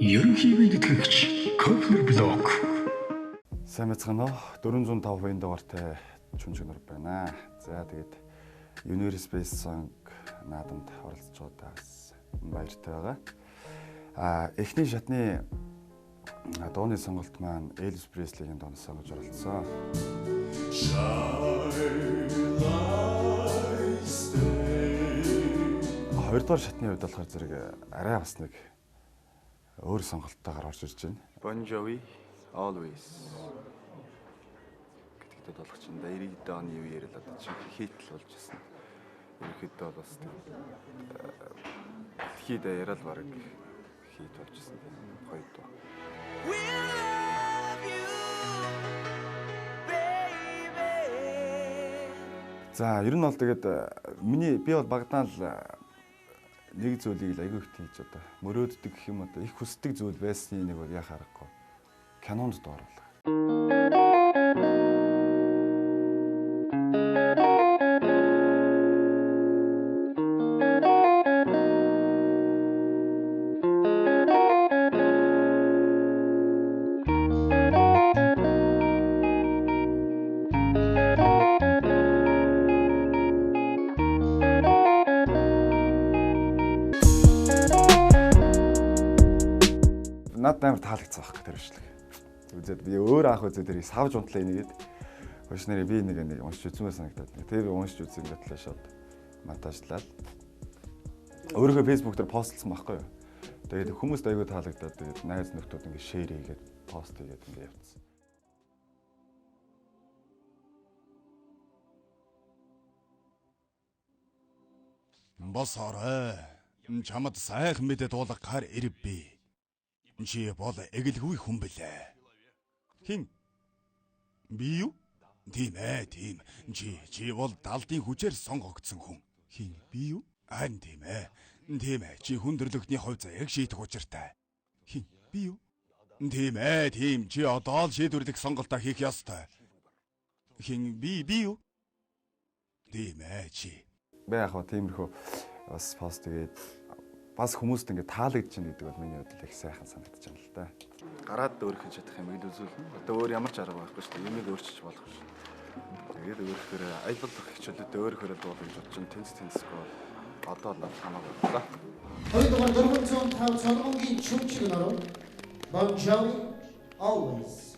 Ерөнхий тэтгэгч Кофер блог. Сайн мэцгэнэ үү? 405% дугаартай Чүнжигнэр байна. За тэгээд Universe Song наадамд оролцож байгаа бас баяртай байгаа. Эхний шатны дууны сонголт маань Elvis Presley-ийн дууны сонгож оролцсон. Хоёрдугаар шатны хувьд болохоор зэрэг арай бас нэг өөр сонголттойгоор орж ирж байна. Bon Jovi Always гэдэгт болох чинь David Downey юу яриад одоо чинь хитл болж байна. Ерөнхийдөө бас хит яриад бараг хит болж байна. Хоёр дуу. За ер нь бол тэгээд би бол багадаа л нэг зүйлийг л аягүй их хийж одоо мөрөөддөг гэх юм одоо их хүсдэг зүйл байсны нэг бол яхаа аргагүй кинонд доорлоо. Над амар таалагдсан байх тэр бичлэг. Үзээд би өөр анх үзээд тэрийг савж унтлаа нэгээд хойш нэрээ би нэг уншиж үзмээр санагдаад. Тэр уншиж үзсэн гэтлээ шууд монтажлаад. Өөрийнхөө Facebook дээр постлсан байхгүй юу. Тэгээд хүмүүст аягүй таалагдаад тэгээд найз нөхдүүд ингэ шеэр хийгээд пост хийгээд ингэ явуулсан. Бос орой. Чамд сайхан мэдээ дуулах хар ирв би. Чи бол эгэлгүй хүн бэлээ. Хин? Би юу? Тийм ээ, тийм. Чи бол далдын хүчээр сонгогдсон хүн. Хин? Би юу? Ань тийм ээ. Тийм ээ. Чи хүндрэлтний хувь заяаг шийдэх учиртай. Хин? Би юу? Тийм ээ, тийм. Чи одоо л шийдвэрлэх сонголтоо хийх ёстой. Хин? Би юу? Тийм ээ, чи. Би яг хаа тиймэрхүү бас пост тэгээд бас хүмүүст ингэ таалагдж байна гэдэг бол миний бодлоо их сайхан санагдаж байна л да. Гараад өөрөх хийж чадах юм ил үзүүлнэ. Одоо өөр ямар ч арга байхгүй шүү дээ. Юмыг өөрчилж болох шүү. Тэгээд өөрөөр аялуулах хичээлүүд өөрөөр дуулах гэж бодож чинь тэнцэхгүй одоо л хамаагүй байна. Хоёрдугаар 405 цолгонгийн Чүнжигнэр Bon Jovi Always.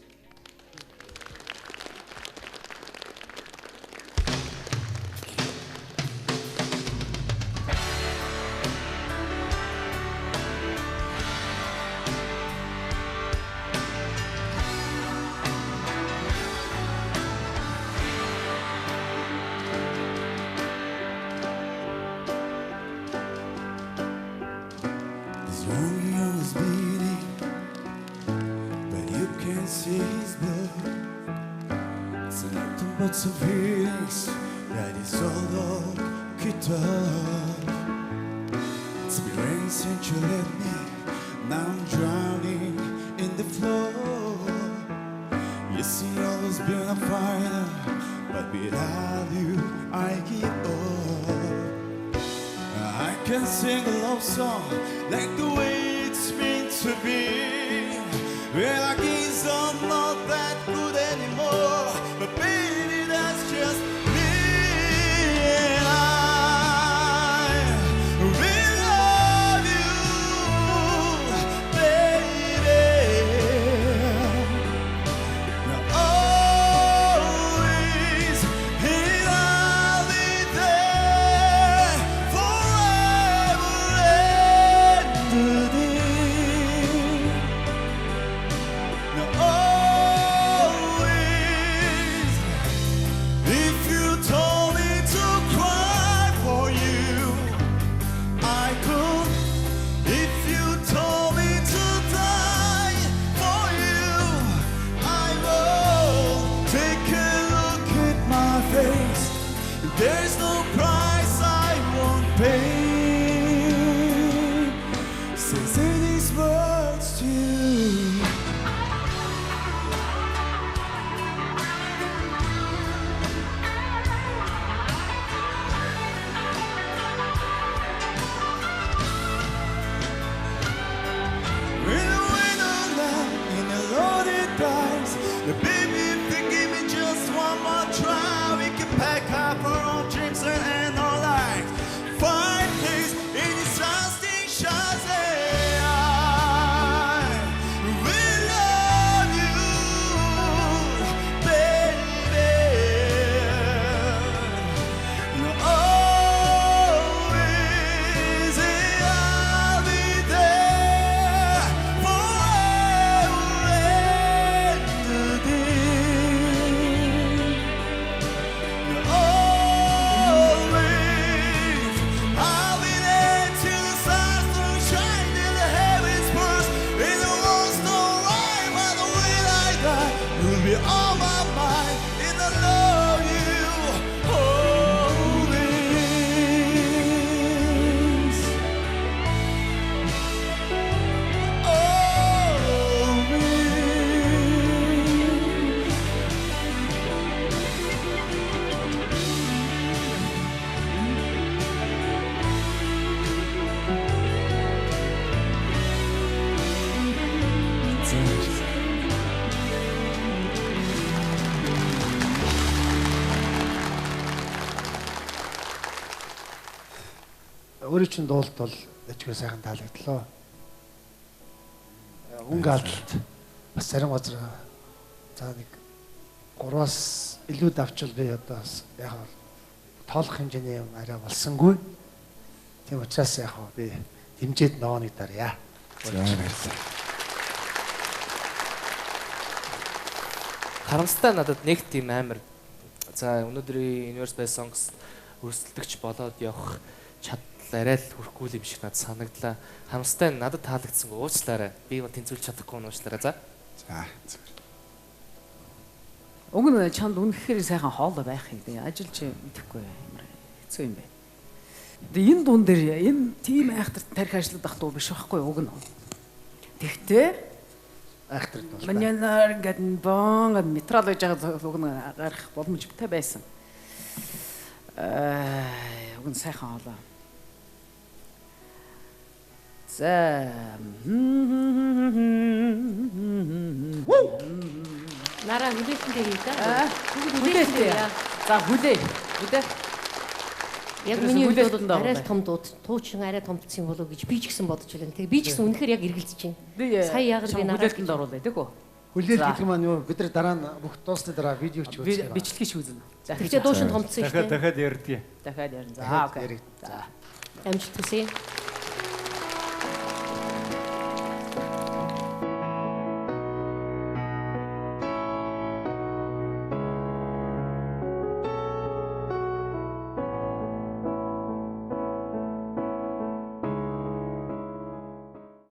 See his blood. It's nothing but some feelings that is all of guitar. It's been rain since you left me. Now I'm drowning in the floor. You see, always been a fighter, but without you, I give up. I can sing a love song like the way it's meant to be. Well, I guess I'm not that good anymore, but baby, that's just me. And I will love you, baby. Now always, and I'll be there forever and a day. Өөрөө чинь дуулт бол дэжгүй сайхан таалагдлаа. Өнгө алдлт бас зарим газар за нэг 3-аас илүү давчвал би одоо яг тоолох хэмжээний юм арай болсонгүй. Тийм учраас яг би дэмжиж нооныг дарья. Харамстай надад нэг тийм амар. За өнөөдрийн Universal Songs өрсөлдөгч болоод явах чадлаа арай л хүрхгүй юм шиг надад санагдлаа. Харамстай надад таалагдсангүй уучлаарай. Би тэнцвүүлж чадахгүй нь уучлаарай. За. За. Уг нь чанд үнэхээр сайхан хоолой байхыг би ажиллаж мэдэхгүй ямар хэцүү юм бэ. Тэгээ энэ дуун дээр энэ тийм айхтар тарих ажиллаад ах дуу биш байхгүй уг нь. Тэгтээ Айхтрд бол. манянаар гэдэг бон метрол гэж байгаа уг нь гарах боломжтой байсан. Уг нь сайхан хоолой. За. Нараа хүлээсэндээ хий да. Хүлээстэй. За хүлээ. Хүлээ. Яг Тэрээс миний хувьд хүлээстэнд бол арай орно. том дууд, туучин арай томдсон болов гэж би ч гэсэн бодож байна. Тэгээ би ч гэсэн үнэхээр яг эргэлзэж байна. Би Сая яг би нараа хүлээстэнд оруулаа тэгөө. Хүлээл За. гэдэг маань юу бид нар дараа нь бүх дуусны дараа видео ч үзэх. Бичлэгийг шүүзэн. За Тэгээ дуушин томдсон шүү дээ. Дахиад ярьдгийг. дахиад ярина. За Дахиад окей. яриг. За. Амжилт хүсье.